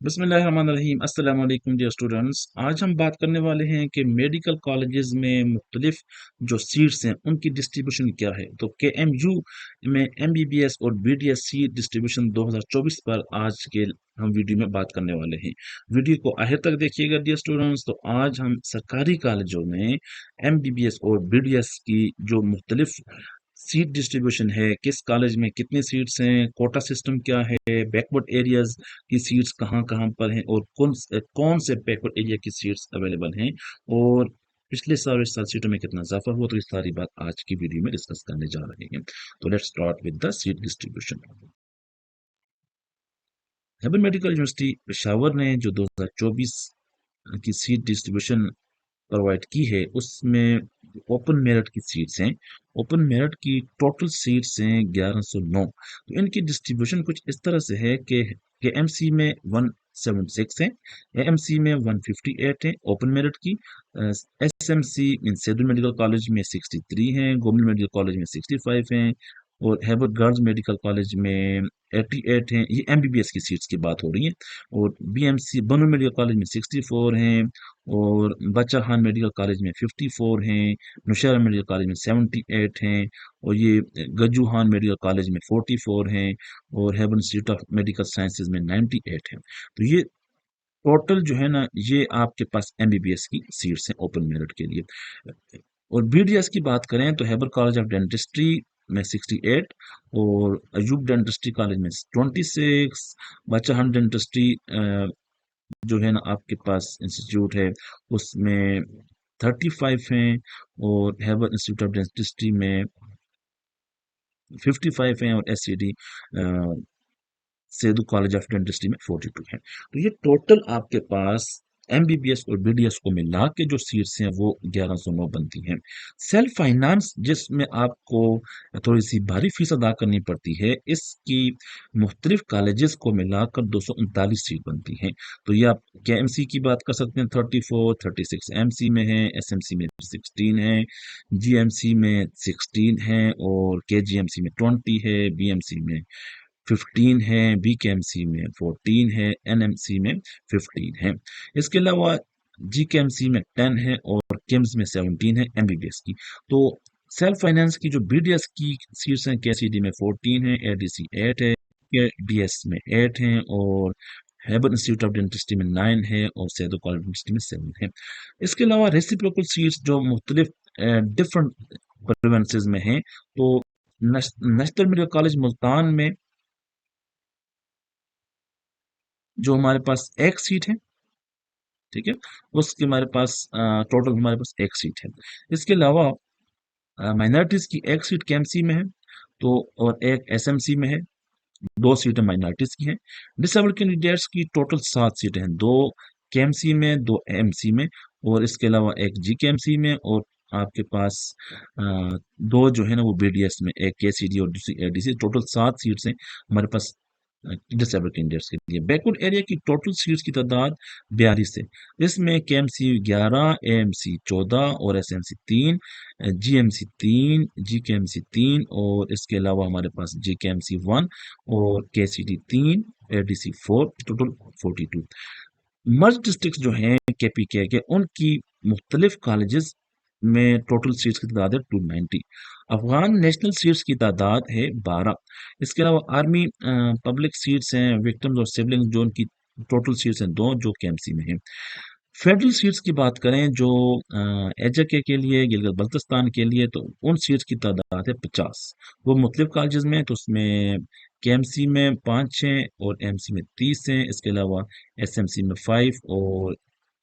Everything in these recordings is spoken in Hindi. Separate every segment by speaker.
Speaker 1: बिस्मिल्लाहिर्रहमानिर्रहीम अस्सलाम वालेकुम डियर स्टूडेंट्स। आज हम बात करने वाले हैं कि मेडिकल कॉलेजेस में मुख्तलिफ जो सीट्स हैं उनकी डिस्ट्रीब्यूशन क्या है। तो के एम यू में MBBS और BDS सीट डिस्ट्रीब्यूशन 2024 पर आज के हम वीडियो में बात करने वाले हैं। वीडियो को आखिर तक देखिएगा डियर स्टूडेंट्स। तो आज हम सरकारी कॉलेजों में MBBS और BDS की जो मुख्तलिफ सीट डिस्ट्रीब्यूशन है, किस कॉलेज में कितनी सीट्स हैं, कोटा सिस्टम क्या है, बैकवर्ड एरियाज की सीट्स कहाँ कहाँ पर हैं और कौन से बैकवर्ड एरिया की सीट्स अवेलेबल हैं और पिछले साल इस साल सीटों में कितना इजाफा हुआ। तो इस सारी बात आज की वीडियो में डिस्कस करने जा रहे हैं। तो let's start with the seat distribution. Khyber medical university Peshawar ने जो 2024 की सीट डिस्ट्रीब्यूशन प्रोवाइड की है उसमें ओपन मेरिट की सीट्स हैं। ओपन मेरिट की टोटल सीट्स हैं 1109। तो इनकी डिस्ट्रीब्यूशन कुछ इस तरह से है कि एमसी में 176 है, एएमसी में 158 है ओपन मेरिट की, SMC mean Saidul medical college में 63 हैं, गवर्नमेंट मेडिकल कॉलेज में 65 हैं और हैबर गर्ल्स मेडिकल कॉलेज में 88 हैं। ये एमबीबीएस की सीट्स की बात हो रही है। और बीएमसी बनो मेडिकल कॉलेज में 64 हैं और बच्चा खान मेडिकल कॉलेज में 54 हैं, नौशहरा मेडिकल कॉलेज में 78 हैं और ये गज्जू खान मेडिकल कॉलेज में 44 हैं और heaven institute of medical sciences में 98 हैं। तो ये टोटल जो है ना, ये आपके पास एमबीबीएस की सीट्स हैं ओपन मेरिट के लिए। और बीडीएस की बात करें तो हैबर कॉलेज ऑफ डेंटिस्ट्री में 68 और अयूब डेंटिस्ट्री कॉलेज में 26, बच्चा खान डेंटिस्ट्री जो है ना आपके पास इंस्टीट्यूट है उसमें 35 हैं और हैबर इंस्टीट्यूट ऑफ डेंटिस्ट्री में 55 हैं और SCD Seydou college of dentistry में 42 है। तो ये टोटल आपके पास एमबीबीएस और बीडीएस को मिला के जो सीट्स हैं वो 1109 बनती हैं। सेल्फ फाइनेंस जिसमें आपको थोड़ी सी भारी फीस अदा करनी पड़ती है, इसकी मुख्तलिफ कॉलेजेस को मिलाकर 239 सीट बनती हैं। तो ये आप के एमसी की बात कर सकते हैं, 34, 36 एमसी में है, एसएमसी में 16 है, जीएमसी में 16 है और केजीएमसी में 20 है, बीएमसी में 15 है, बीकेएमसी में 14 है, एनएमसी में 15 है। इसके अलावा जीकेएमसी में 10 है और किम्स में 17 है एमबीबीएस की। तो सेल्फ फाइनेंस की जो बीडीएस की सीट्स हैं, केसीडी में 14 है, एडीसी 8 है, डीएस में 8 हैं और हैबर इंस्टीट्यूट ऑफ डेंटिस्ट्री में 9 है और सैदो कॉलेज डेंटिस्ट्री में 7 है। इसके अलावा रेसिप्रोकल सीट्स जो मुख्तलिफ डिफरेंट प्रोविंसेस में हैं, तो नेशनल मेडिकल कॉलेज मुल्तान में जो हमारे पास एक सीट है, ठीक है, उसके हमारे पास टोटल हमारे पास एक सीट है। इसके अलावा माइनॉरिटीज की एक सीट केएमसी में है तो और एक एसएमसी में है, दो सीटें माइनॉरिटीज की हैं। डिसेबल्ड कैंडिडेट्स की टोटल 7 सीटें हैं, दो केएमसी में, दो एमसी में और इसके अलावा एक जीकेएमसी में और आपके पास दो जो है ना वो बीडीएस में, एक केसीडी और दूसरी एडीसी। टोटल 7 सीट्स हैं हमारे पास डिसेबल कैंडिडेट्स के लिए। बैकवर्ड एरिया की टोटल सीट्स की तादाद 42 है। इसमें केएमसी 11, एएमसी 14 और एसएमसी 3, जीएमसी 3, जीकेएमसी 3 और इसके अलावा हमारे पास जीकेएमसी 1 और केसीडी 3, एडीसी 4, टोटल 42। मर्ज डिस्ट्रिक्ट जो हैं केपीके के, उनकी मुख्तलिफ कॉलेजेस में टोटल सीट्स की तादाद है 290। अफगान नेशनल सीट्स की तादाद है 12। इसके अलावा आर्मी पब्लिक सीट्स हैं, विक्टिम्स और सिबलिंग जो उनकी टोटल सीट्स हैं 2 जो केएमसी में है। फेडरल सीट्स की बात करें जो एचके के लिए, गिलगित बल्तिस्तान के लिए, तो उन सीट्स की तादाद है 50। वो मुख्तलिफ कॉलेजेस में, तो उसमें केएमसी में 5 हैं और एमसी में 30 हैं। इसके अलावा एसएमसी में 5 और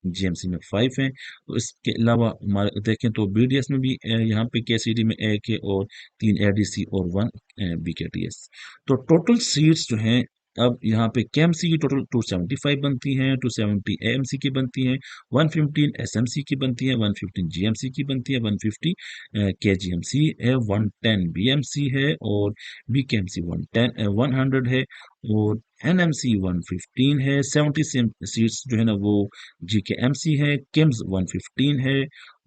Speaker 1: जीएमसी में 5 हैं। तो इसके अलावा हमारे देखें तो बीडीएस में भी यहाँ पे केसीडी में 1 है और 3 एडीसी और 1 बीकेटीएस। तो टोटल सीट्स जो हैं अब यहाँ पे केएमसी की टोटल 275 बनती हैं, 270 एएमसी की बनती हैं, 115 एसएमसी की बनती है, 115 जीएमसी की बनती है, 150 केजीएमसी है, 110 बीएमसी है और बीकेएमसी 100 है और एनएमसी 115 है। 70 सीट्स जो है ना वो जीकेएमसी है, किम्स 115 है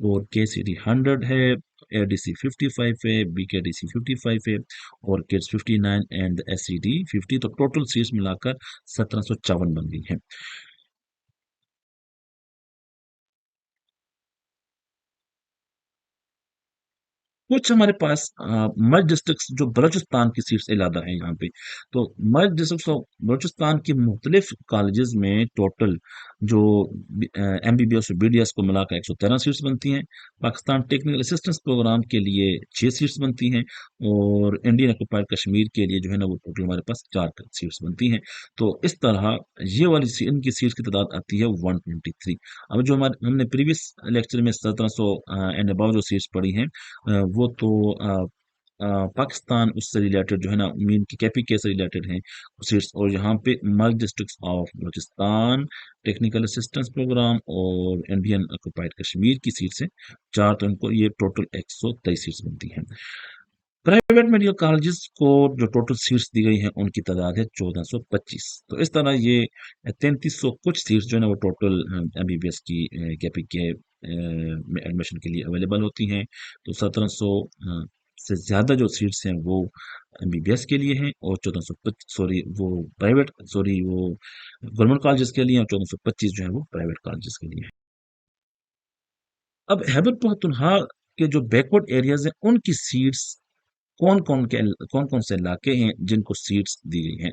Speaker 1: और केसीडी 100 है एडीसी 55 है, बीकेडीसी 55 है और किड्स 59 एंड एससीडी 50। तो टोटल सीट्स मिलाकर 1754 बन गई हैं। कुछ हमारे पास मर्ज डिस्ट्रिक्ट जो बलूचिस्तान की सीट्स इलादा है यहाँ पे। तो मर्ज डिस्ट्रिक्ट ऑफ बलूचिस्तान के मुख्तलिफ कॉलेजेस में टोटल जो एमबीबीएस और बीडीएस को मिलाकर 113 सीट्स बनती हैं। पाकिस्तान टेक्निकल असिस्टेंस प्रोग्राम के लिए 6 सीट्स बनती हैं और इंडियन ऑक्यूपाइड कश्मीर के लिए जो है ना वो टोटल हमारे पास 4 सीट्स बनती हैं। तो इस तरह ये वाली इनकी सीट्स की तादाद आती है 123। अब जो हमारे हमने प्रीवियस लेक्चर में 1700 एंड अबव जो सीट्स पढ़ी हैं, वो तो पाकिस्तान उससे रिलेटेड जो है ना मीन की केपीके से रिलेटेड हैं सीट्स। और यहाँ पे merged districts of Balochistan technical assistance programme और इंडियन ऑक्यूपाइड कश्मीर की सीट्स हैं 4। तो इनको ये टोटल 123 सीट्स बनती हैं। प्राइवेट मेडिकल कॉलेजेस को जो टोटल सीट्स दी गई हैं उनकी तादाद है 1425। तो इस तरह ये 3300 कुछ सीट्स जो है ना वो टोटल एमबीबीएस की केपीके में एडमिशन के लिए अवेलेबल होती हैं। तो 1700 से ज़्यादा जो सीट्स हैं वो एमबीबीएस के लिए हैं और 1425 सॉरी वो प्राइवेट सॉरी वो गवर्नमेंट कॉलेजेस के लिए और 1425 जो है वो प्राइवेट कॉलेजेस के लिए है। अब खैबर पख्तूनख्वा के जो बैकवर्ड एरियाज हैं उनकी सीट्स कौन कौन से इलाके हैं जिनको सीट्स दी गई हैं।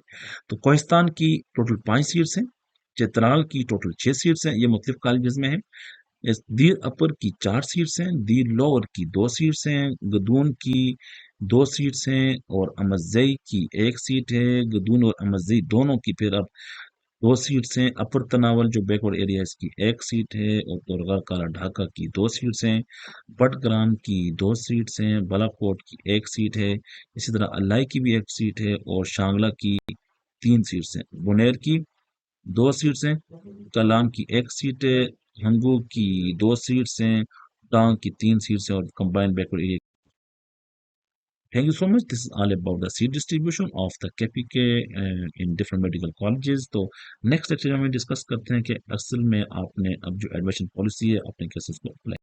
Speaker 1: तो कोहिस्तान की टोटल 5 सीट्स हैं। चित्राल की टोटल 6 सीट्स हैं, ये मुख्तलिफ कॉलेजेस में है। दीर अपर की 4 सीट्स हैं, दीर लोअर की 2 सीट्स हैं, गदून की 2 सीट्स हैं और अमजई की 1 सीट है। गदून और अमजई दोनों की फिर अब 2 सीट्स हैं। अपर तनावल जो बैकवर्ड एरिया है इसकी 1 सीट है और दुर्गा काला ढाका की 2 सीट्स हैं। बटग्राम की 2 सीट्स हैं। बालाकोट की 1 सीट है। इसी तरह अलाई की भी 1 सीट है और शांगला की 3 सीट्स हैं। बुनेर की 2 सीट्स हैं। कलाम की 1 सीट है। हंगू की 2 सीट्स हैं। टांग की 3 सीट्स हैं और combined backward area. Thank you so much. This is all about the seat distribution of the KPK in different medical colleges. तो नेक्स्ट लेक्चर में डिस्कस करते हैं कि असल में आपने अब जो एडमिशन पॉलिसी है अपने केसेस को अप्लाई